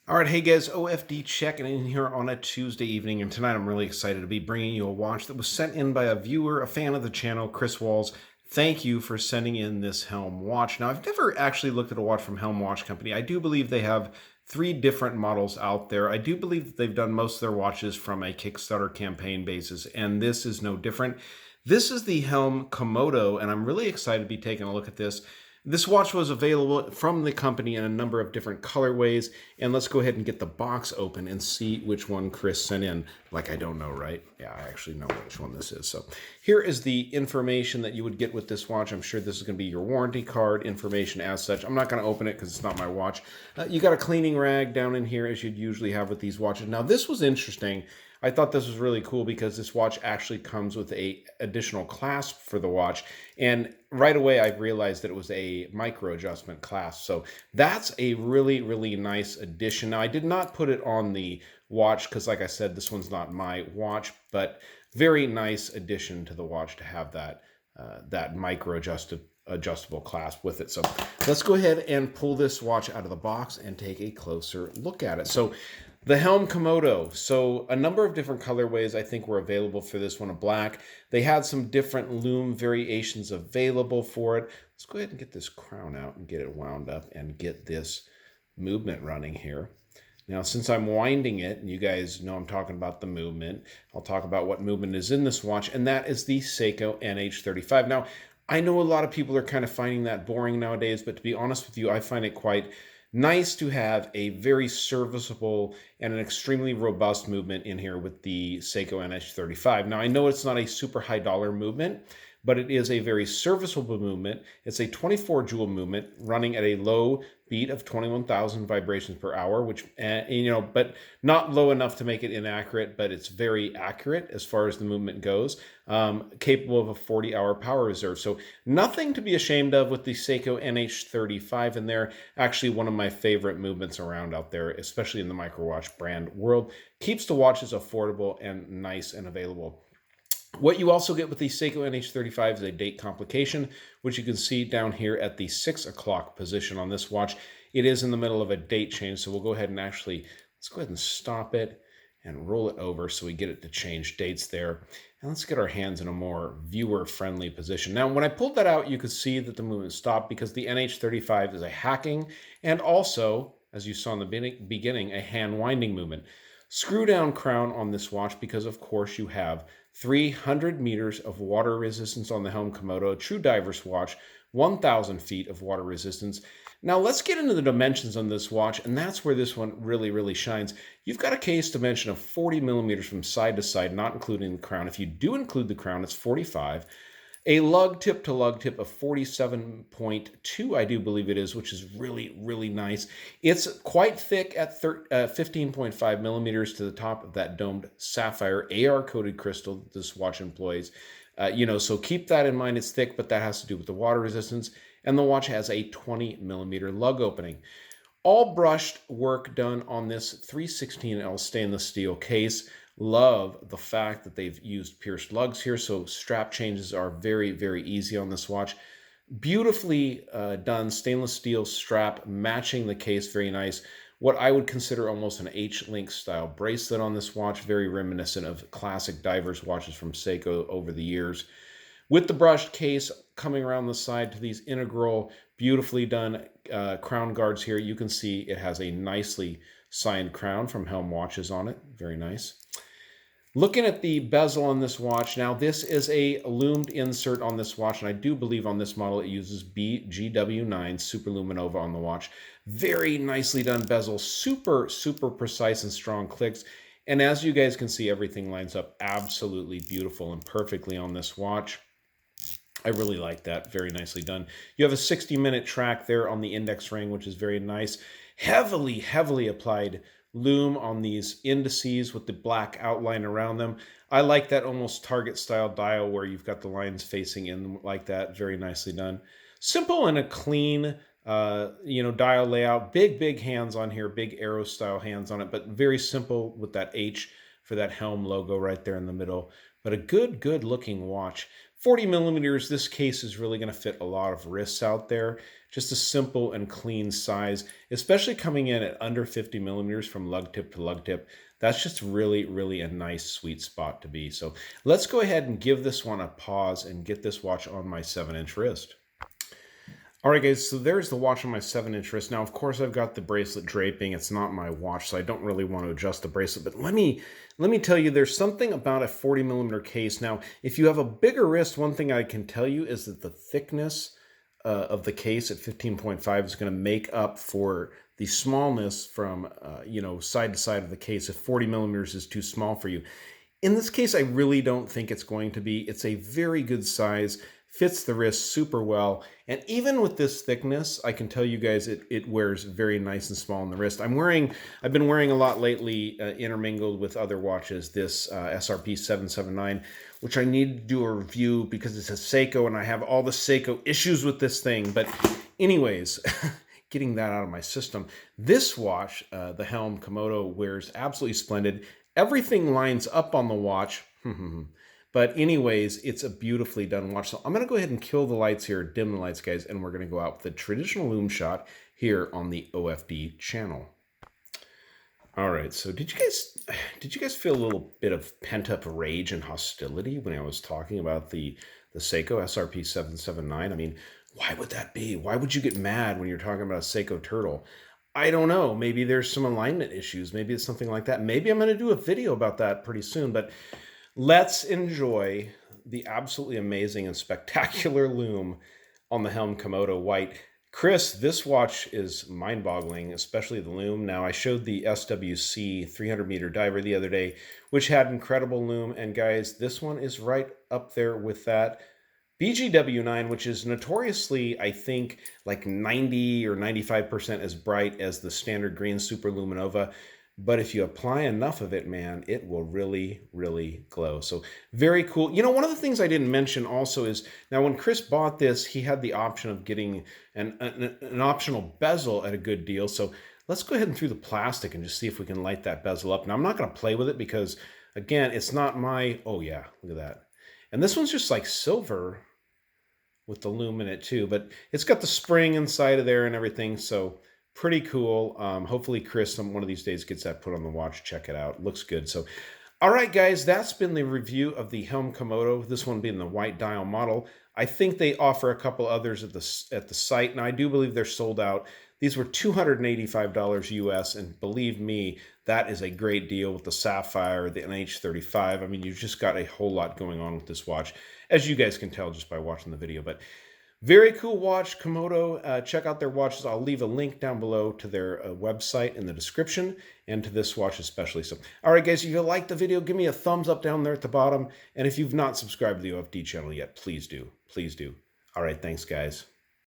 All right, hey guys, OFD checking in here on a Tuesday evening, and tonight I'm really excited to be bringing you a watch that was sent in by a viewer, a fan of the channel, Chris Walls. Thank you for sending in this Helm watch. Now, I've never actually looked at a watch from Helm Watch Company. I do believe they have three different models out there. I do believe that they've done most of their watches from a Kickstarter campaign basis, and this is no different. This is the HELM Komodo, and I'm really excited to be taking a look at this. This watch was available from the company in a number of different colorways, and let's go ahead and get the box open and see which one Chris sent in. Like I don't know, right? Yeah, I actually know which one this is. So here is the information that you would get with this watch. I'm sure this is going to be your warranty card information as such. I'm not going to open it because it's not my watch. You got a cleaning rag down in here as you'd usually have with these watches. Now this was interesting. I thought this was really cool because this watch actually comes with a additional clasp for the watch. And right away, I realized that it was a micro adjustment clasp. So that's a really, really nice addition. Now, I did not put it on the watch because, like I said, this one's not my watch, but very nice addition to the watch to have that, that micro adjustable clasp with it. So let's go ahead and pull this watch out of the box and take a closer look at it. So the HELM Komodo. So a number of different colorways I think were available for this one of black. They had some different Lume variations available for it. Let's go ahead and get this crown out and get it wound up and get this movement running here. Now, since I'm winding it, and you guys know I'm talking about the movement, I'll talk about what movement is in this watch, and that is the Seiko NH35. Now, I know a lot of people are kind of finding that boring nowadays, but to be honest with you, I find it quite nice to have a very serviceable and an extremely robust movement in here with the Seiko NH35. Now, I know it's not a super high dollar movement, but it is a very serviceable movement. It's a 24 joule movement running at a low beat of 21,000 vibrations per hour, which, but not low enough to make it inaccurate, but it's very accurate as far as the movement goes, capable of a 40-hour power reserve. So nothing to be ashamed of with the Seiko NH35 in there. Actually, one of my favorite movements around out there, especially in the microwatch brand world. Keeps the watches affordable and nice and available. What you also get with the Seiko NH35 is a date complication, which you can see down here at the 6 o'clock position on this watch. It is in the middle of a date change, so we'll go ahead and let's go ahead and stop it and roll it over so we get it to change dates there. And let's get our hands in a more viewer-friendly position. Now, when I pulled that out, you could see that the movement stopped because the NH35 is a hacking and also, as you saw in the beginning, a hand winding movement. Screw down crown on this watch because, of course, you have 300 meters of water resistance on the HELM Komodo, a true diver's watch, 1,000 feet of water resistance. Now let's get into the dimensions on this watch, and that's where this one really, really shines. You've got a case dimension of 40 millimeters from side to side, not including the crown. If you do include the crown, it's 45. A lug tip to lug tip of 47.2, I do believe it is, which is really, really nice. It's quite thick at 15.5 millimeters to the top of that domed sapphire AR-coated crystal that this watch employs. So keep that in mind. It's thick, but that has to do with the water resistance. And the watch has a 20 millimeter lug opening. All brushed work done on this 316L stainless steel case. Love the fact that they've used pierced lugs here, so strap changes are very, very easy on this watch. Beautifully done stainless steel strap matching the case, very nice. What I would consider almost an H-link style bracelet on this watch, very reminiscent of classic divers watches from Seiko over the years. With the brushed case coming around the side to these integral, beautifully done crown guards here, you can see it has a nicely signed crown from HELM Watches on it. Very nice. Looking at the bezel on this watch, now this is a loomed insert on this watch, and I do believe on this model it uses BGW9 Super-LumiNova on the watch. Very nicely done bezel, super, super precise and strong clicks. And as you guys can see, everything lines up absolutely beautiful and perfectly on this watch. I really like that. Very nicely done. You have a 60-minute track there on the index ring, which is very nice. Heavily, heavily applied lume on these indices with the black outline around them. I like that almost target style dial where you've got the lines facing in like that. Very nicely done. Simple and a clean dial layout. Big hands on here, big arrow style hands on it, but very simple with that H for that HELM logo right there in the middle. But a good looking watch. 40 millimeters, this case is really going to fit a lot of wrists out there. Just a simple and clean size, especially coming in at under 50 millimeters from lug tip to lug tip. That's just really, really a nice sweet spot to be. So let's go ahead and give this one a pause and get this watch on my 7-inch wrist. All right, guys, so there's the watch on my 7-inch wrist. Now, of course, I've got the bracelet draping. It's not my watch, so I don't really want to adjust the bracelet. But let me tell you, there's something about a 40 millimeter case. Now, if you have a bigger wrist, one thing I can tell you is that the thickness of the case at 15.5 is going to make up for the smallness from, side to side of the case if 40 millimeters is too small for you. In this case, I really don't think it's going to be. It's a very good size. Fits the wrist super well, and even with this thickness, I can tell you guys it wears very nice and small on the wrist. I've been wearing a lot lately, intermingled with other watches, this SRP 779, which I need to do a review because it's a Seiko, and I have all the Seiko issues with this thing. But anyways, getting that out of my system, this watch, the HELM Komodo, wears absolutely splendid. Everything lines up on the watch. But anyways, it's a beautifully done watch. So I'm going to go ahead and kill the lights here, dim the lights, guys, and we're going to go out with the traditional Lume shot here on the OFD channel. All right, so did you guys feel a little bit of pent-up rage and hostility when I was talking about the Seiko SRP 779? I mean, why would that be? Why would you get mad when you're talking about a Seiko turtle? I don't know. Maybe there's some alignment issues. Maybe it's something like that. Maybe I'm going to do a video about that pretty soon, but let's enjoy the absolutely amazing and spectacular Lume on the HELM Komodo White. Chris, this watch is mind-boggling, especially the Lume. Now, I showed the SWC 300-meter diver the other day, which had incredible Lume. And guys, this one is right up there with that. BGW9, which is notoriously, I think, like 90 or 95% as bright as the standard green Super-LumiNova. But if you apply enough of it, man, it will really, really glow. So very cool. You know, one of the things I didn't mention also is, now when Chris bought this, he had the option of getting an optional bezel at a good deal. So let's go ahead and through the plastic and just see if we can light that bezel up. Now, I'm not going to play with it because, again, it's not my, oh yeah, look at that. And this one's just like silver with the Lume in it too, but it's got the spring inside of there and everything. So pretty cool. Hopefully Chris, one of these days, gets that put on the watch. Check it out. Looks good. So, all right, guys, that's been the review of the HELM Komodo, this one being the white dial model. I think they offer a couple others at the site, and I do believe they're sold out. These were $285 US, and believe me, that is a great deal with the Sapphire, the NH35. I mean, you've just got a whole lot going on with this watch, as you guys can tell just by watching the video. But very cool watch, Komodo. Check out their watches. I'll leave a link down below to their website in the description and to this watch especially. So, all right, guys, if you liked the video, give me a thumbs up down there at the bottom. And if you've not subscribed to the OFD channel yet, please do. Please do. All right, thanks, guys.